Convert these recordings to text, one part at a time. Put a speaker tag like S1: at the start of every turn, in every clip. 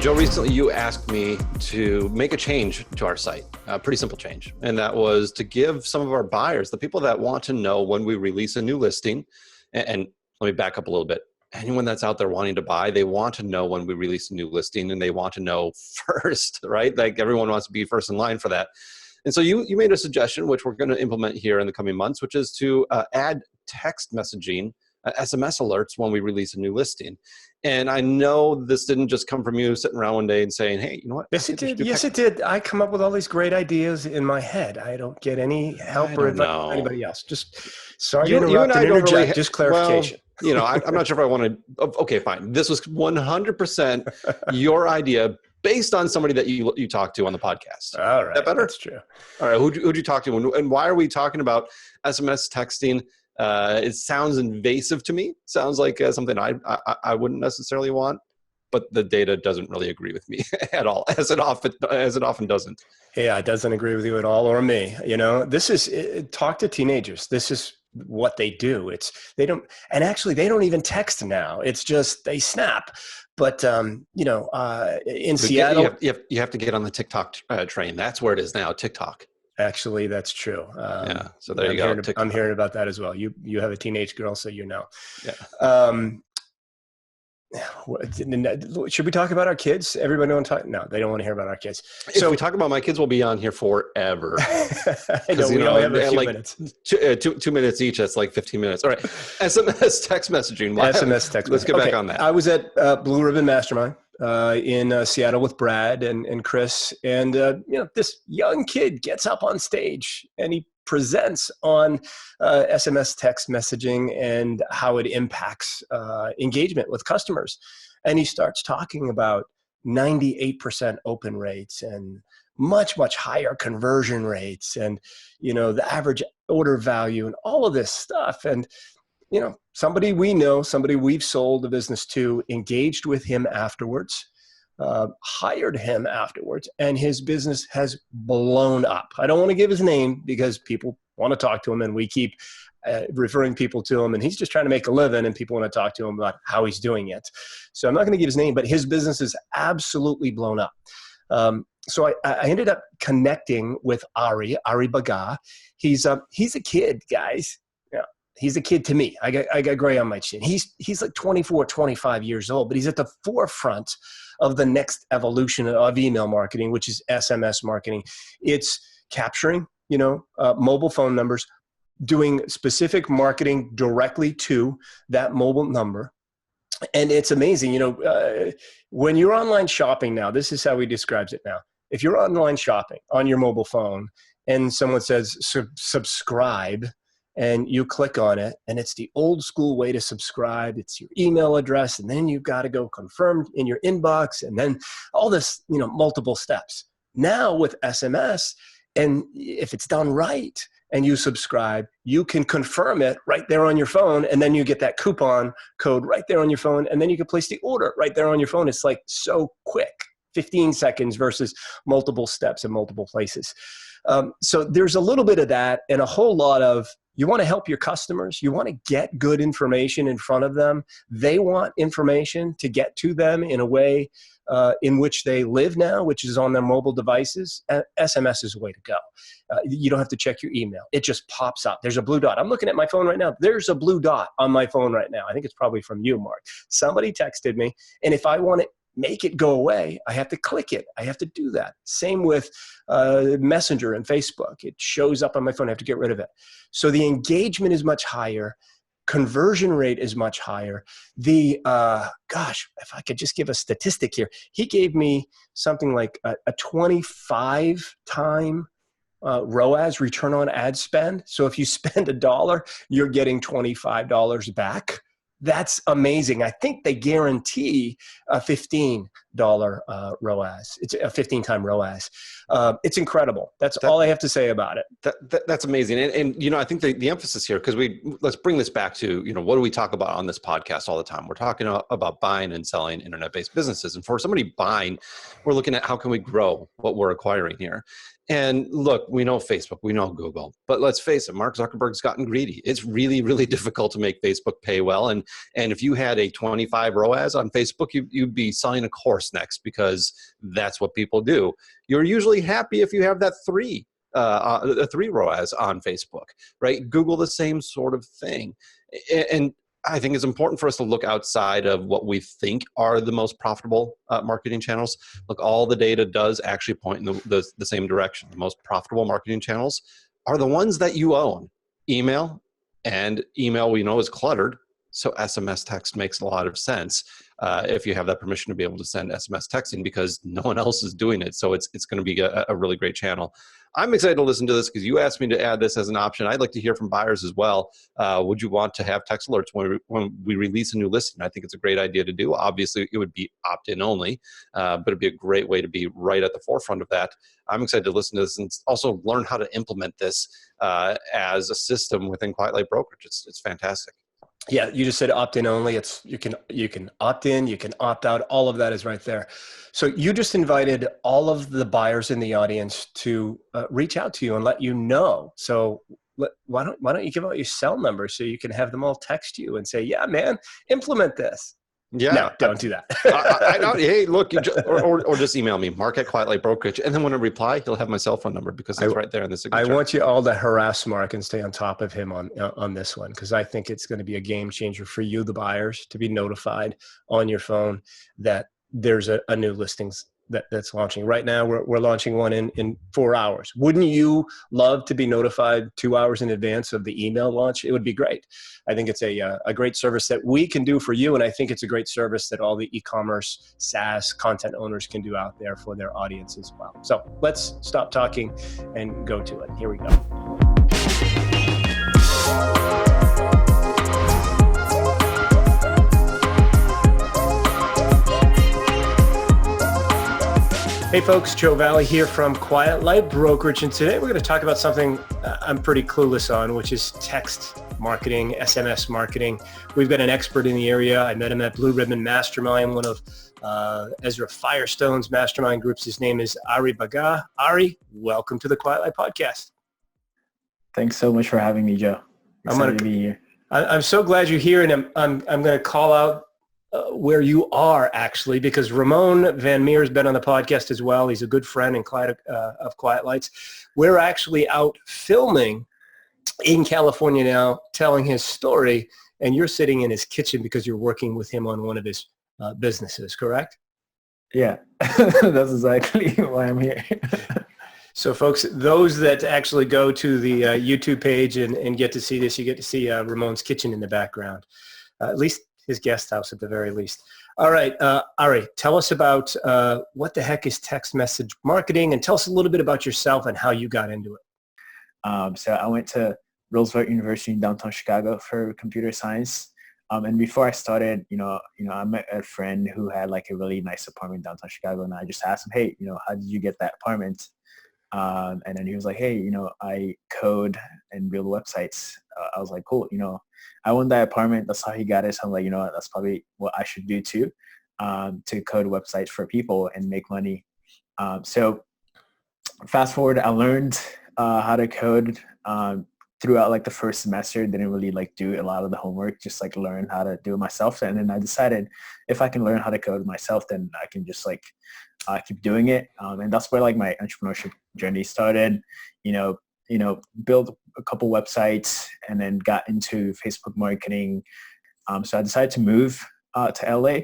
S1: Joe, recently you asked me to make a change to our site, a pretty simple change. And that was to give some of our buyers, the people that want to know when we release a new listing, and let me back up a little bit. Anyone that's out there wanting to buy, they want to know when we release a new listing and they want to know first, right? Like everyone wants to be first in line for that. And so you made a suggestion, which we're going to implement here in the coming months, which is to add text messaging, SMS alerts when we release a new listing. And I know this didn't just come from you sitting around one day and saying, hey, you know what?
S2: Yes, it did. Yes, it did. I come up with all these great ideas in my head. I don't get any help or advice from anybody else. Just sorry to interrupt and interject. Just clarification.
S1: Well, I'm not sure if I want to. Okay, fine. This was 100% your idea based on somebody that you talked to on the podcast.
S2: All right.
S1: Is that better?
S2: That's true.
S1: All right. Who'd you talk to? And why are we talking about SMS texting? It sounds invasive to me. Sounds like something I wouldn't necessarily want, but the data doesn't really agree with me at all, as it often doesn't.
S2: Yeah, it doesn't agree with you at all, or me. This is talk to teenagers. This is what they do. They don't even text now. It's just they snap. But in Seattle,
S1: you have to get on the TikTok train. That's where it is now. TikTok.
S2: Actually, that's true.
S1: Yeah. So there you go.
S2: I'm hearing about that as well. You have a teenage girl, so you know.
S1: Yeah.
S2: Should we talk about our kids? Everybody want to talk? No, they don't want to hear about our kids.
S1: So if we talk about my kids, will be on here forever.
S2: I know, we only have a few minutes.
S1: 2 minutes each. That's like 15 minutes. All right. SMS text messaging.
S2: SMS text.
S1: Let's get back on that.
S2: I was at Blue Ribbon Mastermind in Seattle with Brad and Chris, and this young kid gets up on stage and he presents on SMS text messaging and how it impacts engagement with customers. And he starts talking about 98% open rates and much, much higher conversion rates and, the average order value and all of this stuff. And, somebody we know, somebody we've sold the business to, engaged with him afterwards, hired him afterwards, and his business has blown up. I don't want to give his name because people want to talk to him and we keep referring people to him, and he's just trying to make a living and people want to talk to him about how he's doing it. So I'm not going to give his name, but his business is absolutely blown up. So I ended up connecting with Arri Bagah. He's a kid, guys. He's a kid to me. I got gray on my chin. He's like 24, 25 years old, but he's at the forefront of the next evolution of email marketing, which is SMS marketing. It's capturing, mobile phone numbers, doing specific marketing directly to that mobile number. And it's amazing. When you're online shopping now, this is how he describes it now. If you're online shopping on your mobile phone and someone says subscribe, and you click on it, and it's the old school way to subscribe. It's your email address, and then you've got to go confirm in your inbox, and then all this, multiple steps. Now with SMS, and if it's done right and you subscribe, you can confirm it right there on your phone, and then you get that coupon code right there on your phone, and then you can place the order right there on your phone. It's like so quick, 15 seconds versus multiple steps in multiple places. So there's a little bit of that and a whole lot of, you want to help your customers. You want to get good information in front of them. They want information to get to them in a way in which they live now, which is on their mobile devices. SMS is the way to go. You don't have to check your email. It just pops up. There's a blue dot. I'm looking at my phone right now. There's a blue dot on my phone right now. I think it's probably from you, Mark. Somebody texted me, and if I want to make it go away, I have to click it. I have to do that. Same with Messenger and Facebook. It shows up on my phone. I have to get rid of it. So the engagement is much higher. Conversion rate is much higher. The, if I could just give a statistic here, he gave me something like a 25-time ROAS, return on ad spend. So if you spend $1, you're getting $25 back. That's amazing. I think they guarantee a $15 ROAS. It's a 15-time ROAS. It's incredible. That's all I have to say about it.
S1: That's amazing. And I think the emphasis here, because let's bring this back to, what do we talk about on this podcast all the time? We're talking about buying and selling internet-based businesses. And for somebody buying, we're looking at how can we grow what we're acquiring here. And look, we know Facebook, we know Google, but let's face it, Mark Zuckerberg's gotten greedy. It's really, really difficult to make Facebook pay well. And if you had a 25 ROAS on Facebook, you'd be selling a course e-commerce next because that's what people do. You're usually happy if you have that a 3 ROAS on Facebook, right? Google, the same sort of thing. And I think it's important for us to look outside of what we think are the most profitable marketing channels. Look, all the data does actually point in the same direction. The most profitable marketing channels are the ones that you own. Email, and email we know is cluttered, so SMS text makes a lot of sense if you have that permission to be able to send SMS texting because no one else is doing it. So it's going to be a really great channel. I'm excited to listen to this because you asked me to add this as an option. I'd like to hear from buyers as well. Would you want to have text alerts when we release a new listing? I think it's a great idea to do. Obviously, it would be opt-in only, but it'd be a great way to be right at the forefront of that. I'm excited to listen to this and also learn how to implement this as a system within Quiet Light Brokerage. It's fantastic.
S2: Yeah, you just said opt-in only. You can opt in, you can opt out. All of that is right there. So you just invited all of the buyers in the audience to reach out to you and let you know. So why don't you give out your cell number so you can have them all text you and say, yeah, man, implement this.
S1: Yeah,
S2: no, don't do that.
S1: I don't. Hey, look, or just email me, Mark at Quiet Light Brokerage, and then when I reply, he'll have my cell phone number because it's right there in the signature.
S2: I want you all to harass Mark and stay on top of him on this one because I think it's going to be a game changer for you, the buyers, to be notified on your phone that there's a new listings that's launching. Right now, we're launching one in 4 hours. Wouldn't you love to be notified 2 hours in advance of the email launch? It would be great. I think it's a great service that we can do for you, and I think it's a great service that all the e-commerce SaaS content owners can do out there for their audience as well. So let's stop talking and go to it. Here we go. Hey folks, Joe Valley here from Quiet Light Brokerage, and today we're going to talk about something I'm pretty clueless on, which is text marketing, SMS marketing. We've got an expert in the area. I met him at Blue Ribbon Mastermind, one of Ezra Firestone's mastermind groups. His name is Arri Bagah. Arri, welcome to the Quiet Light Podcast.
S3: Thanks so much for having me, Joe. Excited to be here.
S2: I'm so glad you're here, and I'm going to call out where you are actually, because Ramon Van Meer has been on the podcast as well. He's a good friend and client of Quiet Lights. We're actually out filming in California now, telling his story, and you're sitting in his kitchen because you're working with him on one of his businesses, correct?
S3: Yeah, that's exactly why I'm here.
S2: So folks, those that actually go to the YouTube page and get to see this, you get to see Ramon's kitchen in the background, at least his guest house at the very least. All right, Arri, tell us about what the heck is text message marketing, and tell us a little bit about yourself and how you got into it.
S3: So I went to Roosevelt University in downtown Chicago for computer science. And before I started, I met a friend who had like a really nice apartment in downtown Chicago, and I just asked him, hey, how did you get that apartment? And then he was like, hey, I code and build websites. I was like, cool, I want that apartment. That's how he got it. So I'm like, that's probably what I should do too, to code websites for people and make money. So fast forward, I learned how to code throughout like the first semester. Didn't really like do a lot of the homework, just like learn how to do it myself. And then I decided if I can learn how to code myself, then I can just like keep doing it. And that's where like my entrepreneurship journey started, build a couple websites and then got into Facebook marketing. So I decided to move to LA,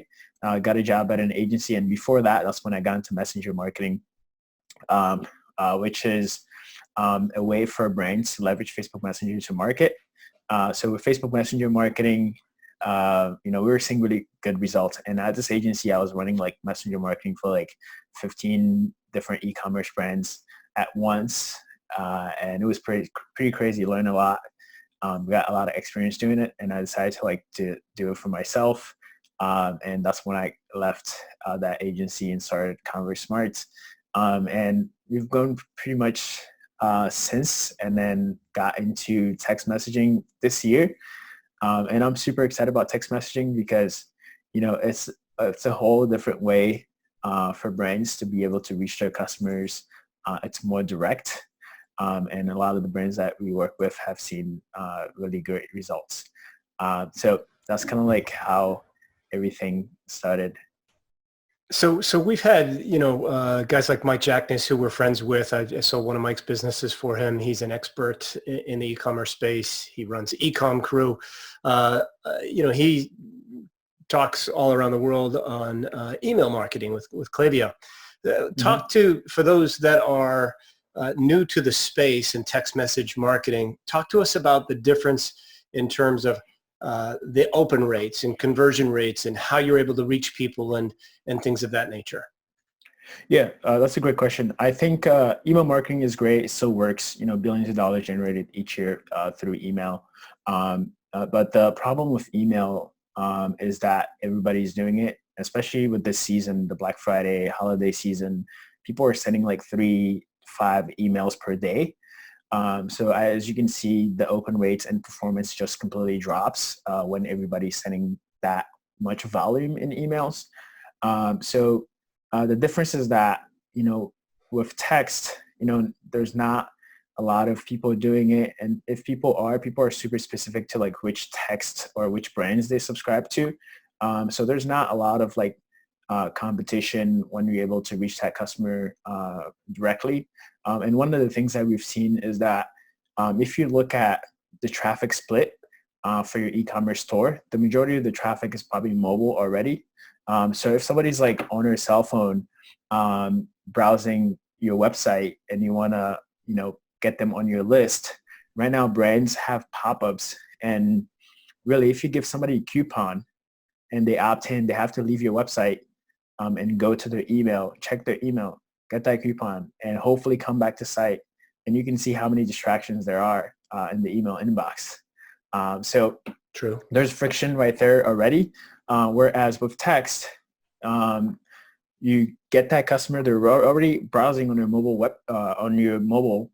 S3: got a job at an agency. And before that, that's when I got into messenger marketing, which is a way for brands to leverage Facebook Messenger to market. So with Facebook Messenger marketing, we were seeing really good results. And at this agency, I was running like messenger marketing for like 15 different e-commerce brands at once. And it was pretty crazy. Learned a lot. Got a lot of experience doing it. And I decided to do it for myself. And that's when I left that agency and started Converse Smarts. And we've grown pretty much since, and then got into text messaging this year. And I'm super excited about text messaging because, it's a whole different way for brands to be able to reach their customers. It's more direct. And a lot of the brands that we work with have seen really great results. So that's kind of like how everything started.
S2: So we've had, guys like Mike Jackness who we're friends with. I sold one of Mike's businesses for him. He's an expert in the e-commerce space. He runs Ecom Crew. He talks all around the world on email marketing with Klaviyo. For those that are new to the space in text message marketing, talk to us about the difference in terms of the open rates and conversion rates and how you're able to reach people and things of that nature.
S3: Yeah, that's a great question. I think email marketing is great. It still works, billions of dollars generated each year through email. But the problem with email is that everybody's doing it, especially with this season, the Black Friday holiday season. People are sending like 3-5 emails per day. So as you can see, the open rates and performance just completely drops when everybody's sending that much volume in emails. So the difference is that, with text, there's not a lot of people doing it. And if people are super specific to like which text or which brands they subscribe to. So there's not a lot of like competition when you're able to reach that customer directly. And one of the things that we've seen is that if you look at the traffic split for your e-commerce store, the majority of the traffic is probably mobile already. So if somebody's like on their cell phone browsing your website and you want to, get them on your list, right now brands have pop-ups. And really, if you give somebody a coupon and they opt in, they have to leave your website and go to their email, check their email, get that coupon, and hopefully come back to site. And you can see how many distractions there are in the email inbox. So
S2: True.
S3: There's friction right there already. Whereas with text, you get that customer, they're already browsing on your mobile.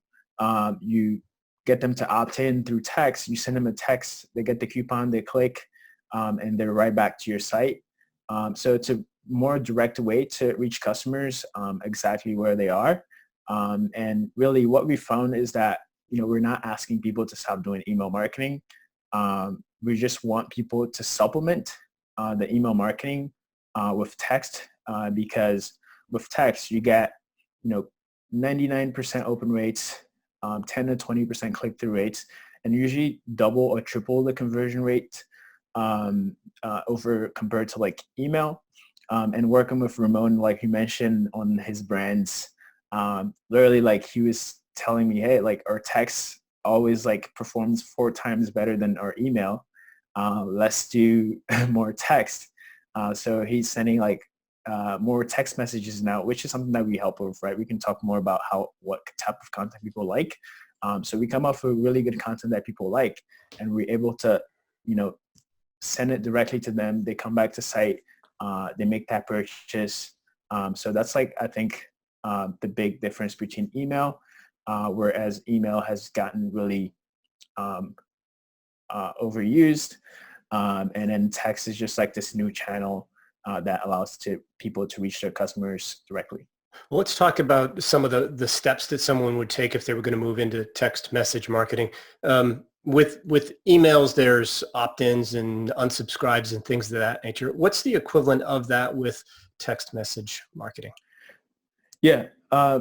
S3: You get them to opt in through text. You send them a text, they get the coupon, they click, and they're right back to your site. So it's a more direct way to reach customers exactly where they are. And really what we found is that, we're not asking people to stop doing email marketing. We just want people to supplement the email marketing with text because with text you get, 99% open rates, 10 to 20% click-through rates, and usually double or triple the conversion rate over compared to like email. And working with Ramon, like you mentioned on his brands, literally like he was telling me, hey, like our text always like performs 4 times better than our email. Let's do more text. So he's sending like more text messages now, which is something that we help with, right? We can talk more about what type of content people like. So we come up with really good content that people like, and we're able to, send it directly to them. They come back to site, they make that purchase. So that's like, I think the big difference between email, whereas email has gotten really overused. And then text is just like this new channel that allows people to reach their customers directly.
S2: Well, let's talk about some of the steps that someone would take if they were going to move into text message marketing. With emails, there's opt-ins and unsubscribes and things of that nature. What's the equivalent of that with text message marketing?
S3: Yeah.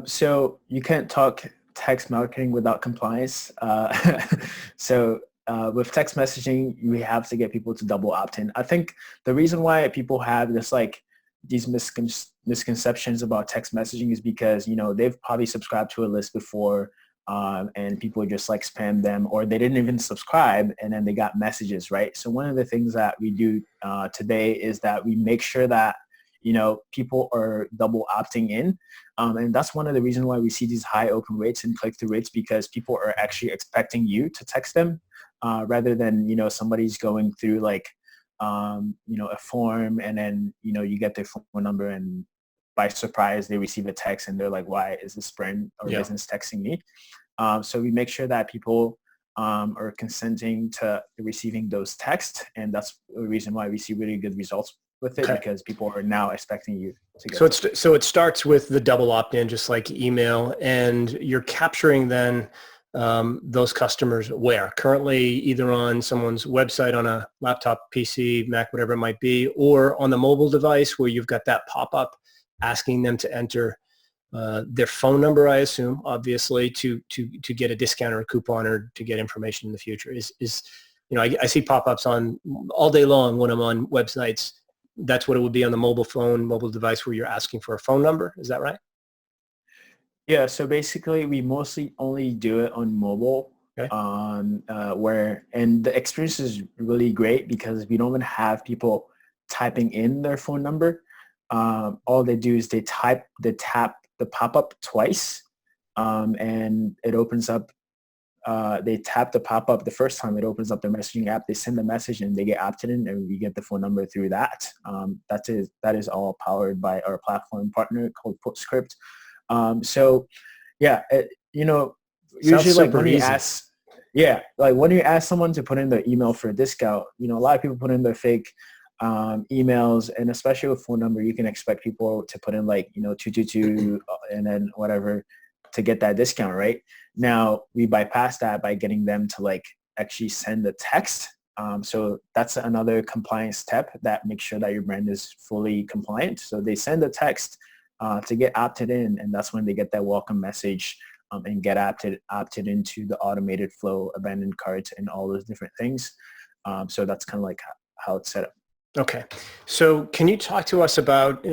S3: So you can't talk text marketing without compliance. So with text messaging, you have to get people to double opt-in. I think the reason why people have this like these misconceptions about text messaging is because, they've probably subscribed to a list before and people just like spam them, or they didn't even subscribe and then they got messages, right? So one of the things that we do today is that we make sure that, people are double opting in. And that's one of the reasons why we see these high open rates and click-through rates, because people are actually expecting you to text them rather than, somebody's going through like, a form and then, you get their phone number and by surprise they receive a text and they're like, why is this brand or business texting me? So we make sure that people are consenting to receiving those texts. And that's the reason why we see really good results with it, because people are now expecting you to go.
S2: So it starts with the double opt-in, just like email, and you're capturing then those customers where? Currently either on someone's website on a laptop, PC, Mac, whatever it might be, or on the mobile device where you've got that pop-up asking them to enter their phone number, I assume, obviously, to get a discount or a coupon or to get information in the future. I see pop-ups on all day long when I'm on websites. That's what it would be on the mobile device where you're asking for a phone number. Is that right?
S3: Yeah, so basically we mostly only do it on mobile,
S2: Okay.
S3: And the experience is really great because we don't even have people typing in their phone number. All they do is they tap the pop-up twice, and it opens up. They tap the pop-up the first time, it opens up the messaging app. They send the message and they get opted in, and we get the phone number through that. That is all powered by our platform partner called PostScript. Usually like when you ask, when you ask someone to put in their email for a discount, a lot of people put in their fake emails, and especially with phone number, you can expect people to put in 222 and then whatever to get that discount, right? Now we bypass that by getting them to actually send a text. So that's another compliance step that makes sure that your brand is fully compliant. So they send a text to get opted in, and that's when they get that welcome message and get opted into the automated flow, abandoned carts, and all those different things. So that's kind of like how it's set up.
S2: Okay. So can you talk to us about,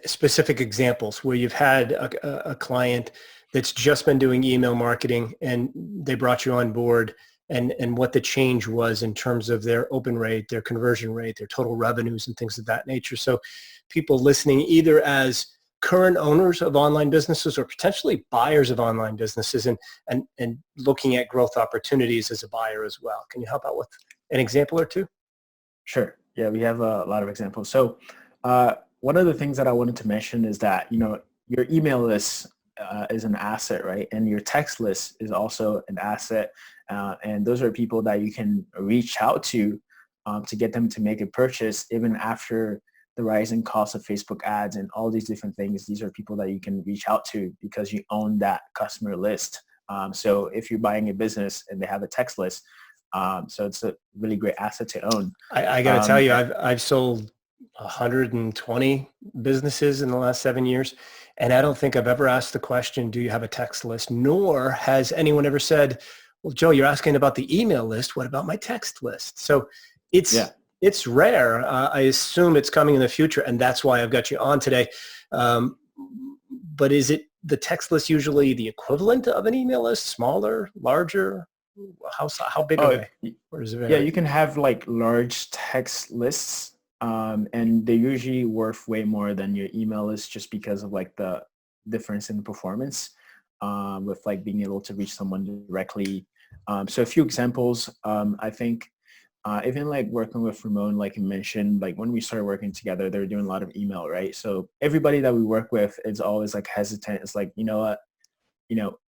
S2: specific examples where you've had a client that's just been doing email marketing and they brought you on board, and what the change was in terms of their open rate, their conversion rate, their total revenues, and things of that nature? So people listening either as current owners of online businesses or potentially buyers of online businesses and looking at growth opportunities as a buyer as well. Can you help out with an example or two?
S3: Sure. Yeah, we have a lot of examples. So one of the things that I wanted to mention is that, your email list is an asset, right? And your text list is also an asset. And those are people that you can reach out to get them to make a purchase even after the rising cost of Facebook ads and all these different things. These are people that you can reach out to because you own that customer list. So if you're buying a business and they have a text list, so it's a really great asset to own.
S2: I got to tell you, I've sold 120 businesses in the last 7 years, and I don't think I've ever asked the question, do you have a text list? Nor has anyone ever said, well, Joe, you're asking about the email list. What about my text list? So it's rare. I assume it's coming in the future, and that's why I've got you on today. But is it the text list usually the equivalent of an email list, smaller, larger? How big are they? Or is it vary?
S3: Yeah, you can have large text lists, and they're usually worth way more than your email list just because of the difference in performance with being able to reach someone directly. So a few examples, I think even working with Ramon, like you mentioned, when we started working together, they were doing a lot of email, right? So everybody that we work with is always hesitant. It's you know what?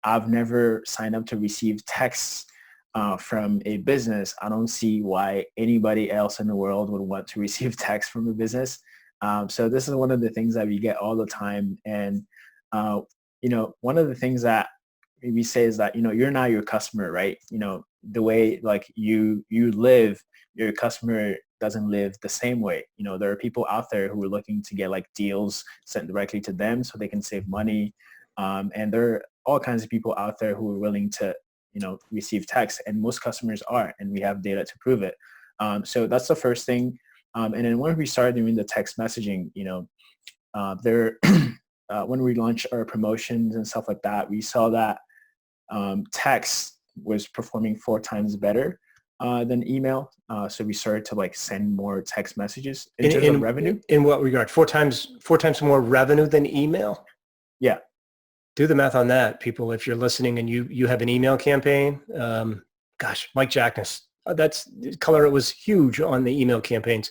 S3: I've never signed up to receive texts from a business. I don't see why anybody else in the world would want to receive text from a business. So this is one of the things that we get all the time. And, one of the things that we say is that, you're not your customer, right? The way you live, your customer doesn't live the same way. There are people out there who are looking to get deals sent directly to them so they can save money. And there are all kinds of people out there who are willing to, receive text, and most customers are, and we have data to prove it. So that's the first thing. And then when we started doing the text messaging, when we launched our promotions and stuff like that, we saw that text was performing 4 times better than email. So we started to send more text messages in terms of revenue.
S2: In what regard? 4 times more revenue than email?
S3: Yeah.
S2: Do the math on that, people. If you're listening and you have an email campaign, Mike Jackness, that's color. It was huge on the email campaigns.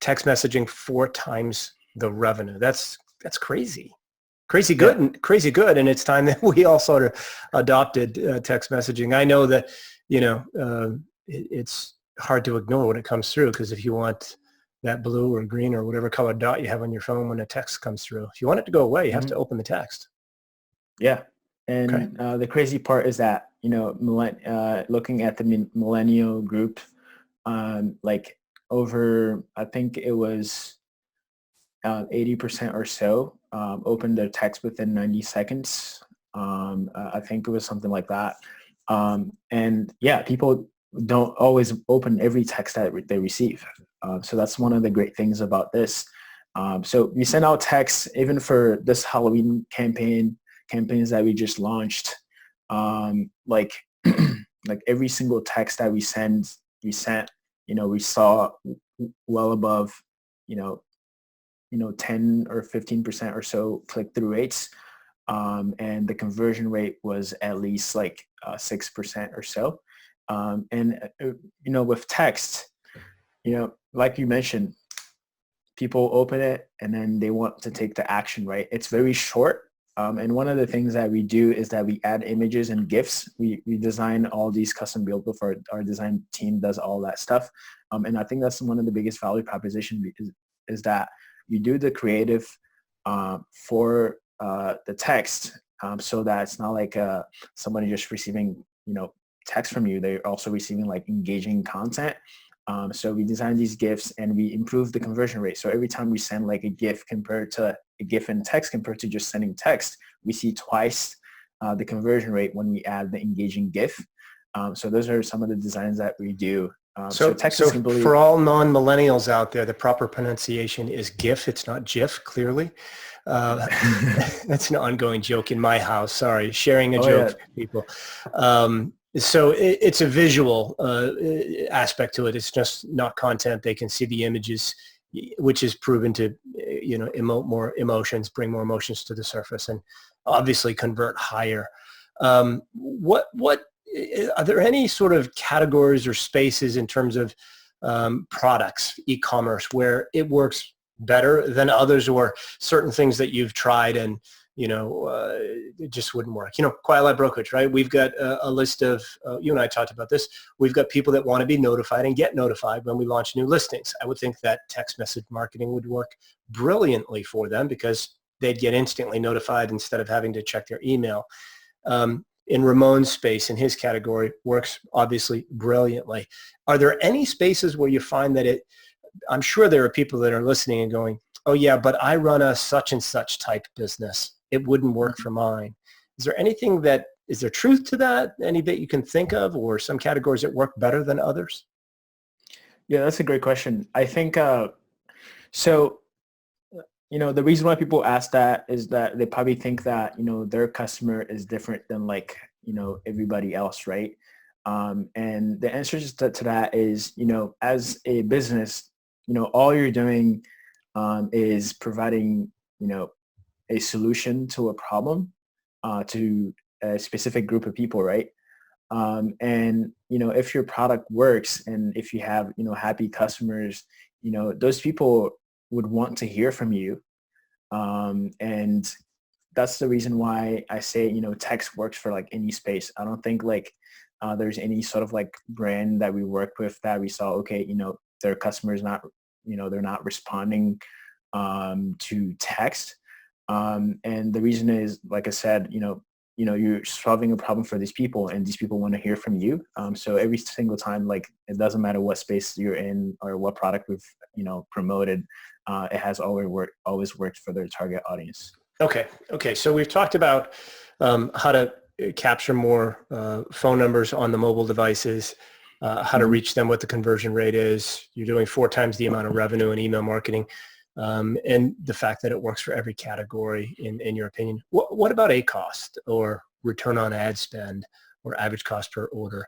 S2: Text messaging 4 times the revenue. That's crazy. Crazy good, yeah. And crazy good. And it's time that we all sort of adopted text messaging. I know that, it's hard to ignore when it comes through, because if you want that blue or green or whatever color dot you have on your phone when a text comes through, if you want it to go away, you have to open the text.
S3: Yeah. And the crazy part is that, looking at the millennial group, like over, I think it was 80% or so opened their text within 90 seconds. I think it was something like that. And yeah, people don't always open every text that they receive. So that's one of the great things about this. So we send out texts even for this Halloween campaigns that we just launched. Like like every single text that we sent, we saw well above, 10 or 15% or so click-through rates. And the conversion rate was at least like 6% or so. With text, like you mentioned, people open it and then they want to take the action, right? It's very short. And one of the things that we do is that we add images and GIFs. We design all these custom build before our design team does all that stuff. And I think that's one of the biggest value proposition is that you do the creative for the text so that it's not like somebody just receiving, text from you. They're also receiving like engaging content. So we design these GIFs and we improve the conversion rate. So every time we send like a GIF compared to a GIF and text compared to just sending text, we see twice the conversion rate when we add the engaging GIF. So those are some of the designs that we do.
S2: So for all non-millennials out there, the proper pronunciation is GIF. It's not GIF, clearly. That's an ongoing joke in my house. Sorry, sharing a joke, people. So it's a visual aspect to it. It's just not content. They can see the images, which is proven to, emote more emotions, bring more emotions to the surface, and obviously convert higher. What are there any sort of categories or spaces in terms of products, e-commerce, where it works better than others, or certain things that you've tried and it just wouldn't work? Quiet Light Brokerage, right? We've got a list of, you and I talked about this. We've got people that want to be notified and get notified when we launch new listings. I would think that text message marketing would work brilliantly for them because they'd get instantly notified instead of having to check their email. In Ramon's space, in his category, works obviously brilliantly. Are there any spaces where you find that I'm sure there are people that are listening and going, oh yeah, but I run a such and such type business. It wouldn't work for mine. Is there truth to that? Any that you can think of, or some categories that work better than others?
S3: Yeah, that's a great question. I think, the reason why people ask that is that they probably think that, their customer is different than like, everybody else, right? And the answer to that is, as a business, all you're doing is providing, a solution to a problem to a specific group of people, right? And, if your product works and if you have, happy customers, those people would want to hear from you. And that's the reason why I say, text works for like any space. I don't think like there's any sort of like brand that we work with that we saw, okay, their customers not, they're not responding to text. And the reason is, like I said, you're solving a problem for these people and these people want to hear from you. So every single time, like it doesn't matter what space you're in or what product we've, promoted, it has always worked for their target audience.
S2: Okay. So we've talked about how to capture more phone numbers on the mobile devices, how to reach them, what the conversion rate is. You're doing 4 times the amount of revenue in email marketing, and the fact that it works for every category, in your opinion. What about ACost or return on ad spend or average cost per order?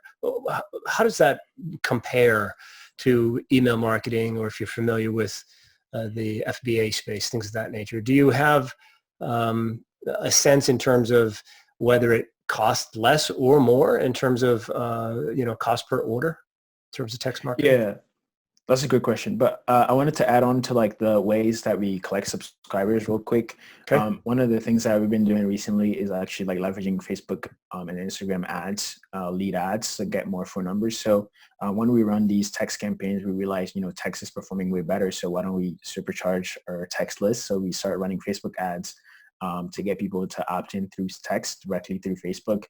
S2: How does that compare to email marketing, or if you're familiar with the FBA space, things of that nature? Do you have a sense in terms of whether it costs less or more in terms of cost per order in terms of text marketing?
S3: Yeah, that's a good question. But I wanted to add on to like the ways that we collect subscribers real quick.
S2: Okay.
S3: One of the things that we've been doing recently is actually like leveraging Facebook and Instagram ads, lead ads to get more phone numbers. So when we run these text campaigns, we realize, text is performing way better. So why don't we supercharge our text list? So we start running Facebook ads. to get people to opt in through text directly through Facebook.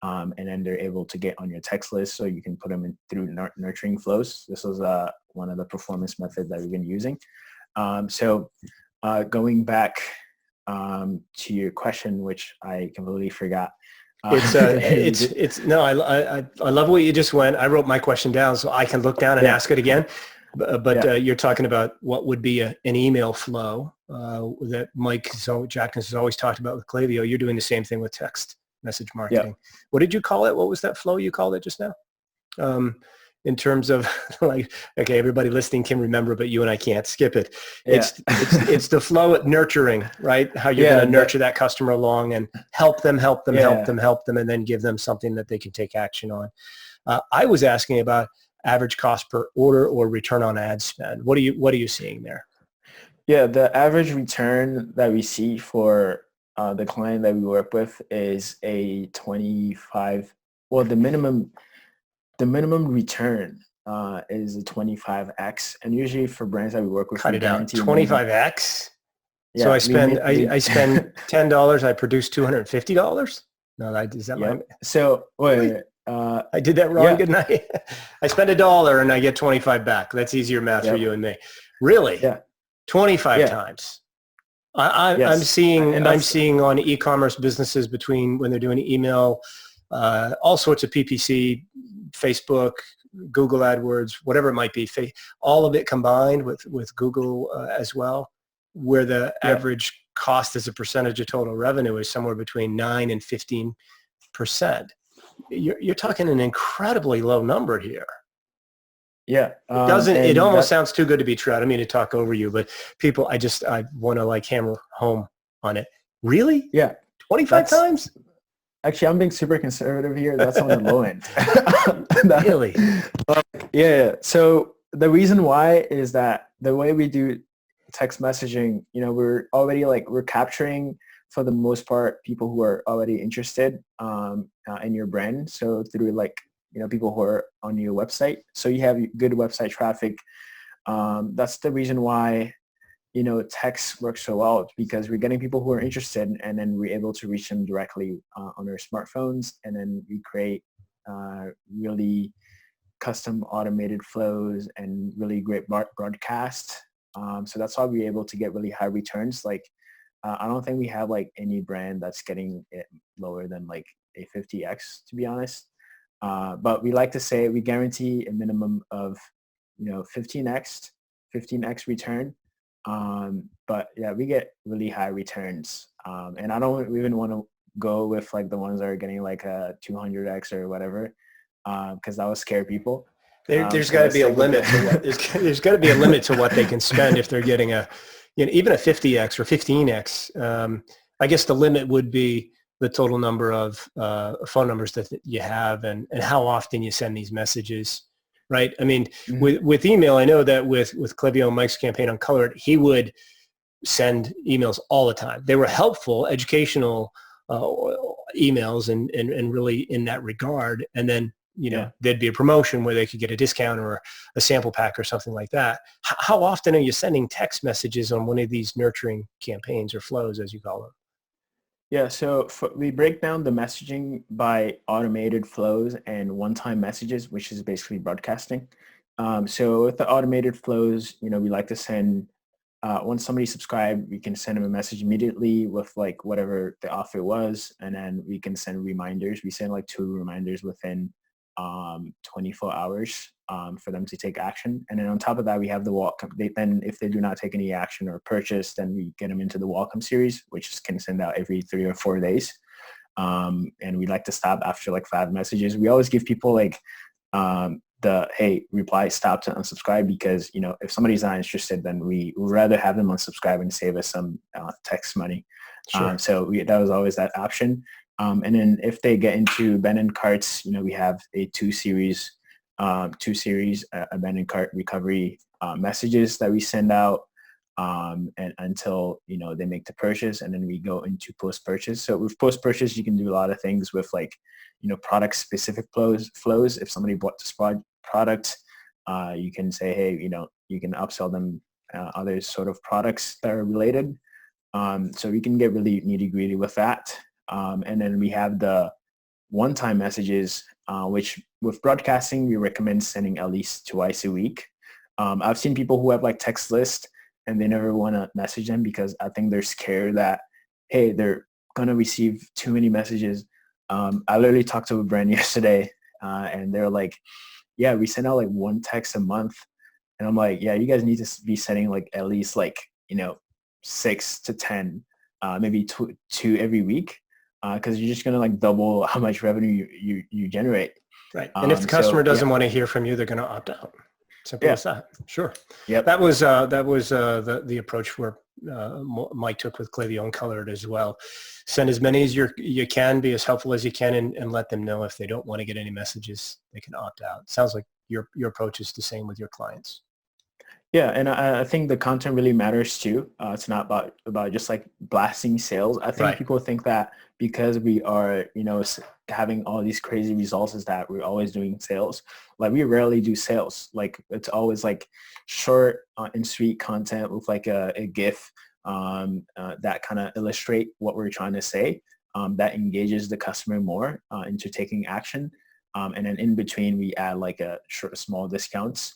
S3: And then they're able to get on your text list so you can put them in through nurturing flows. This was one of the performance methods that we've been using. So going back to your question, which I completely forgot.
S2: No, I love what you just went. I wrote my question down so I can look down and ask it again. But you're talking about what would be an email flow that Mike Jackson has always talked about with Klaviyo. You're doing the same thing with text message marketing. Yeah. What did you call it? What was that flow you called it just now? In terms of like, okay, everybody listening can remember, but you and I can't skip it. Yeah. It's the flow at nurturing, right? How you're going to nurture that customer along and help them, and then give them something that they can take action on. I was asking about average cost per order or return on ad spend. What are you seeing there?
S3: Yeah, the average return that we see for the client that we work with is a 25. Well, the minimum return is a 25x, and usually for brands that we work with,
S2: cut it out. 25x. Yeah, so I spend $10. I produce $250. No, is that my?
S3: So wait.
S2: I did that wrong, didn't I? I spend $1 and I get 25 back. That's easier math for you and me. Really?
S3: Yeah.
S2: 25 times. I'm seeing on e-commerce businesses between when they're doing email, all sorts of PPC, Facebook, Google AdWords, whatever it might be, all of it combined with Google as well, where the average cost as a percentage of total revenue is somewhere between 9 and 15%. You're talking an incredibly low number here.
S3: Yeah.
S2: It almost sounds too good to be true. I don't mean to talk over you, but people, I want to like hammer home on it. Really?
S3: Yeah.
S2: 25 times?
S3: Actually, I'm being super conservative here. That's on the low end.
S2: Really?
S3: Yeah. So the reason why is that the way we do text messaging, we're already we're capturing, for the most part, people who are already interested in your brand. So through people who are on your website. So you have good website traffic. That's the reason why, text works so well, because we're getting people who are interested, and then we're able to reach them directly on their smartphones. And then we create really custom automated flows and really great broadcast. So that's how we're able to get really high returns. I don't think we have any brand that's getting it lower than a 50x, to be honest. But we like to say we guarantee a minimum of 15x return. But yeah, we get really high returns. And I don't even want to go with the ones that are getting a 200x or whatever, because that would scare people.
S2: There's got to be a limit to what there's got to be a limit to what they can spend if they're getting even a 50x or 15x. I guess the limit would be the total number of phone numbers that you have and how often you send these messages, right? I mean, with email, I know that with Klaviyo and Mike's campaign on Colored, he would send emails all the time. They were helpful, educational emails and really in that regard. And then, there'd be a promotion where they could get a discount or a sample pack or something like that. How often are you sending text messages on one of these nurturing campaigns or flows, as you call them?
S3: Yeah, so we break down the messaging by automated flows and one-time messages, which is basically broadcasting. So with the automated flows, we like to send, once somebody subscribed, we can send them a message immediately with whatever the offer was, and then we can send reminders. We send 2 reminders within 24 hours for them to take action. And then on top of that, we have the welcome. Then if they do not take any action or purchase, then we get them into the welcome series, which can send out every 3 or 4 days. And we like to stop after 5 messages. We always give people the, hey, reply, stop to unsubscribe, because, if somebody's not interested, then we would rather have them unsubscribe and save us some text money. Sure. So that was always that option. And then if they get into abandoned carts, we have a 2 series abandoned cart recovery messages that we send out and until they make the purchase, and then we go into post-purchase. So with post-purchase, you can do a lot of things with product specific flows. If somebody bought this product, you can say, hey, you can upsell them other sort of products that are related. So we can get really nitty gritty with that. And then we have the one-time messages, which with broadcasting, we recommend sending at least twice a week. I've seen people who have like text lists and they never want to message them because I think they're scared that, hey, they're going to receive too many messages. I literally talked to a brand yesterday and they're like, yeah, we send out like one text a month. And I'm like, yeah, you guys need to be sending like at least like, 6 to 10, maybe two every week. Because you're just going to like double how much revenue you generate.
S2: Right. And if the customer doesn't want to hear from you, they're going to opt out. Simple as that. Sure.
S3: Yeah.
S2: That was the approach where Mike took with Klaviyo and Colored as well. Send as many as you can, be as helpful as you can, and let them know if they don't want to get any messages, they can opt out. Sounds like your approach is the same with your clients.
S3: Yeah, and I think the content really matters too. It's not about just like blasting sales. I think people think that because we are, having all these crazy results is that we're always doing sales. Like we rarely do sales. Like it's always like short and sweet content with like a GIF that kind of illustrate what we're trying to say, that engages the customer more into taking action. And then in between, we add like small discounts.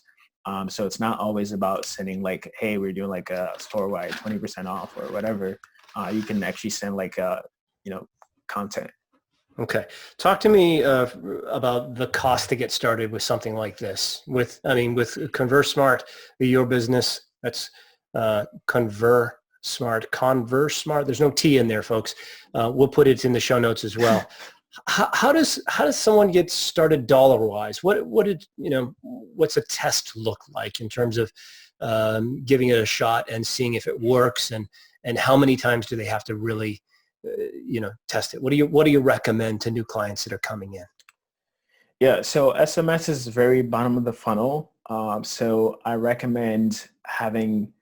S3: So it's not always about sending like, hey, we're doing like a store-wide 20% off or whatever. You can actually send like, content.
S2: Okay. Talk to me about the cost to get started with something like this. With ConverSmart, your business, that's ConverSmart. There's no T in there, folks. We'll put it in the show notes as well. How does someone get started dollar-wise? What's a test look like in terms of giving it a shot and seeing if it works, and how many times do they have to really test it? What do you recommend to new clients that are coming in?
S3: Yeah, so SMS is very bottom of the funnel. So I recommend having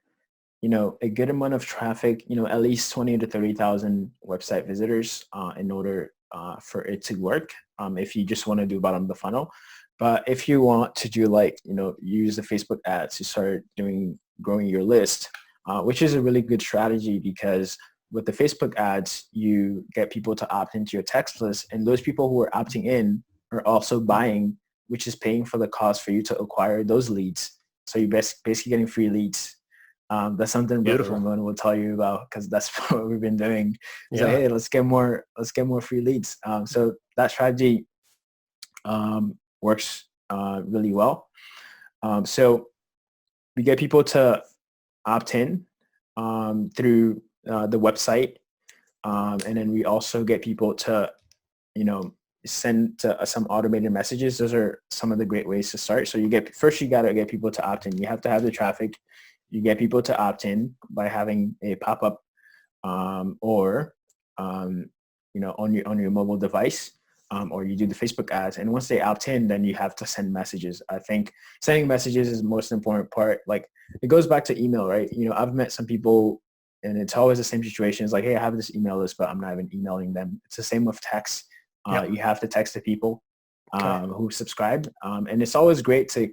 S3: a good amount of traffic, at least 20 to 30,000 website visitors in order for it to work, if you just want to do bottom of the funnel. But if you want to do use the Facebook ads to start growing your list, which is a really good strategy, because with the Facebook ads, you get people to opt into your text list, and those people who are opting in are also buying, which is paying for the cost for you to acquire those leads. So you're basically getting free leads. That's something Ramon will tell you about, because that's what we've been doing. It's like, hey, let's get more free leads. So that strategy works really well. So we get people to opt in through the website, and then we also get people to send some automated messages. Those are some of the great ways to start. So you got to get people to opt in. You have to have the traffic. You get people to opt in by having a pop-up or on your mobile device, or you do the Facebook ads. And once they opt in, then you have to send messages. I think sending messages is the most important part. Like it goes back to email, right? I've met some people and it's always the same situation. It's like, hey, I have this email list, but I'm not even emailing them. It's the same with text. You have to text the people who subscribe. And it's always great to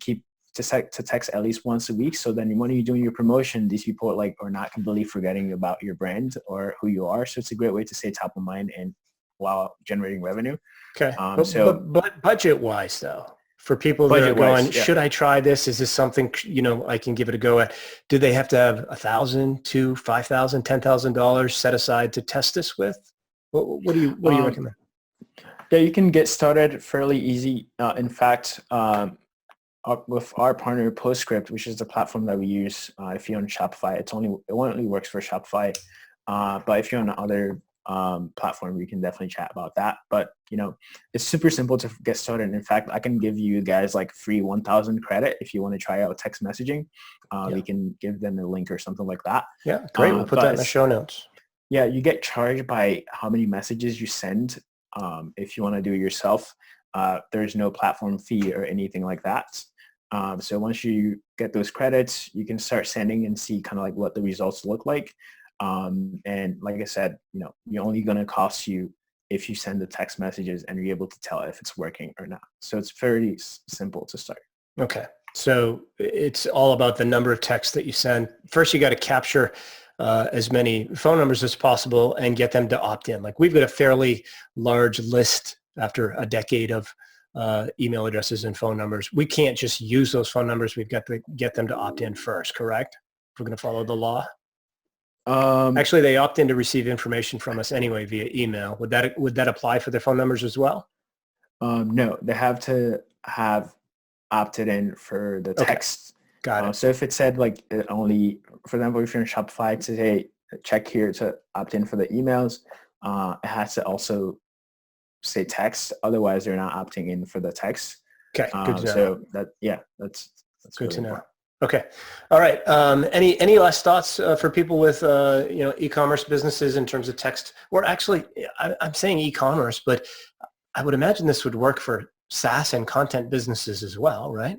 S3: text at least once a week. So then when you're doing your promotion, these people are not completely forgetting about your brand or who you are. So it's a great way to stay top of mind and while generating revenue.
S2: Okay. But budget-wise, though, for people that are going, should I try this? Is this something, I can give it a go at? Do they have to have $1,000, $2,000, $5,000, $10,000 set aside to test this with? What do you recommend?
S3: Yeah, you can get started fairly easy. In fact, with our partner PostScript, which is the platform that we use, if you're on Shopify, it only works for Shopify. But if you're on other platform, we can definitely chat about that. But it's super simple to get started. In fact, I can give you guys like free 1,000 credit if you want to try out text messaging. We can give them a link or something like that.
S2: Yeah, great. We'll put that in the show notes.
S3: Yeah, you get charged by how many messages you send. If you want to do it yourself, there's no platform fee or anything like that. So once you get those credits, you can start sending and see kind of like what the results look like. And like I said, you're only going to cost you if you send the text messages and you're able to tell if it's working or not. So it's very simple to start.
S2: Okay. So it's all about the number of texts that you send. First, you got to capture as many phone numbers as possible and get them to opt in. Like, we've got a fairly large list after a decade of email addresses and phone numbers. We can't just use those phone numbers. We've got to get them to opt in first, correct? If we're going to follow the law. Actually, they opt in to receive information from us anyway via email. Would that apply for their phone numbers as well?
S3: No, they have to have opted in for the text.
S2: Got it.
S3: So if it said like only, for example, if you're in Shopify, to say check here to opt in for the emails, it has to also say text. Otherwise, they're not opting in for the text.
S2: Okay, good to know.
S3: So that's
S2: good
S3: really
S2: to know.
S3: important.
S2: Okay, all right. Any last thoughts for people with e-commerce businesses in terms of text? Or actually, I'm saying e-commerce, but I would imagine this would work for SaaS and content businesses as well, right?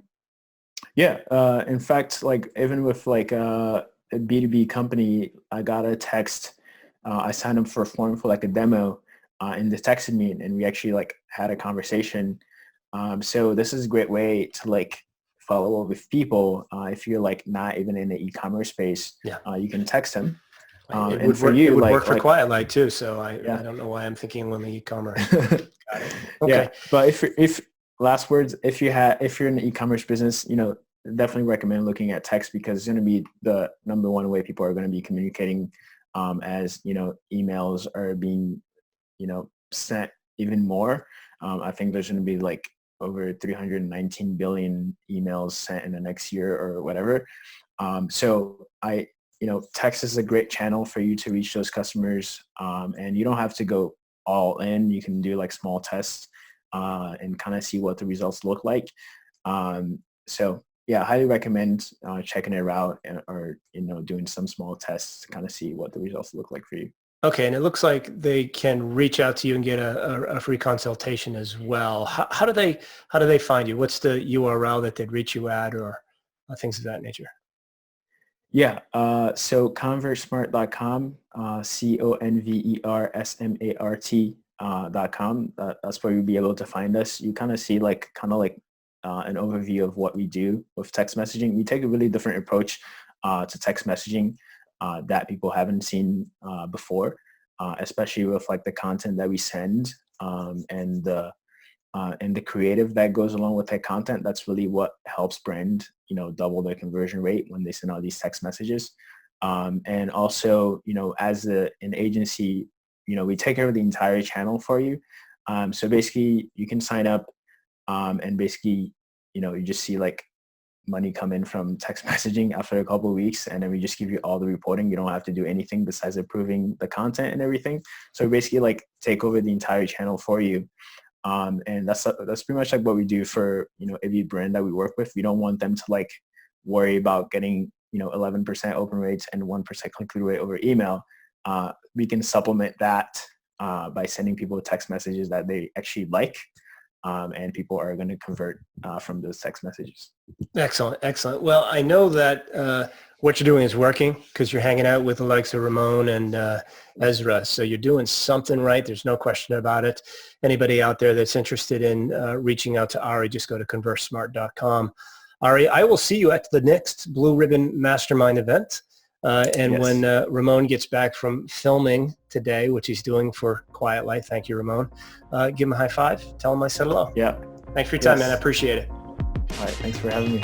S3: Yeah. In fact, like even with like a B2B company, I got a text. I signed up for a form for like a demo, and they texted me, and we actually like had a conversation. So this is a great way to like follow up with people. If you're like not even in the e-commerce space, you can text them.
S2: It
S3: and
S2: would
S3: for
S2: work,
S3: you,
S2: it would
S3: like,
S2: work for Quiet Light too. So I don't know why I'm thinking only e-commerce. Got it. Okay.
S3: Yeah, but if last words, if you're in the e-commerce business, definitely recommend looking at text, because it's going to be the number one way people are going to be communicating, as emails are being sent even more. I think there's going to be like over 319 billion emails sent in the next year or whatever. So text is a great channel for you to reach those customers, and you don't have to go all in. You can do like small tests and kind of see what the results look like. So yeah, I highly recommend checking it out or doing some small tests to kind of see what the results look like for you.
S2: Okay, and it looks like they can reach out to you and get a free consultation as well. How do they find you? What's the URL that they'd reach you at, or things of that nature?
S3: Yeah, so convertsmart.com, conversmart.com. That's where you'll be able to find us. You kind of see like an overview of what we do with text messaging. We take a really different approach to text messaging that people haven't seen before, especially with like the content that we send and the creative that goes along with that content. That's really what helps brand, double their conversion rate when they send out these text messages. And also, as an agency, we take care of the entire channel for you. So basically you can sign up and basically, you just see like money come in from text messaging after a couple of weeks, and then we just give you all the reporting. You don't have to do anything besides approving the content and everything. So basically like take over the entire channel for you. And that's pretty much like what we do for, every brand that we work with. We don't want them to like worry about getting, 11% open rates and 1% click-through rate over email. We can supplement that by sending people text messages that they actually like. And people are going to convert from those text messages.
S2: Excellent. Excellent. Well, I know that what you're doing is working because you're hanging out with the likes of Ramon and Ezra. So you're doing something right. There's no question about it. Anybody out there that's interested in reaching out to Arri, just go to conversmart.com. Arri, I will see you at the next Blue Ribbon Mastermind event. Yes. When Ramon gets back from filming today, which he's doing for Quiet Light, thank you, Ramon. Give him a high five. Tell him I said hello.
S3: Yeah.
S2: Thanks for your time, man. I appreciate it.
S3: All right. Thanks for having me.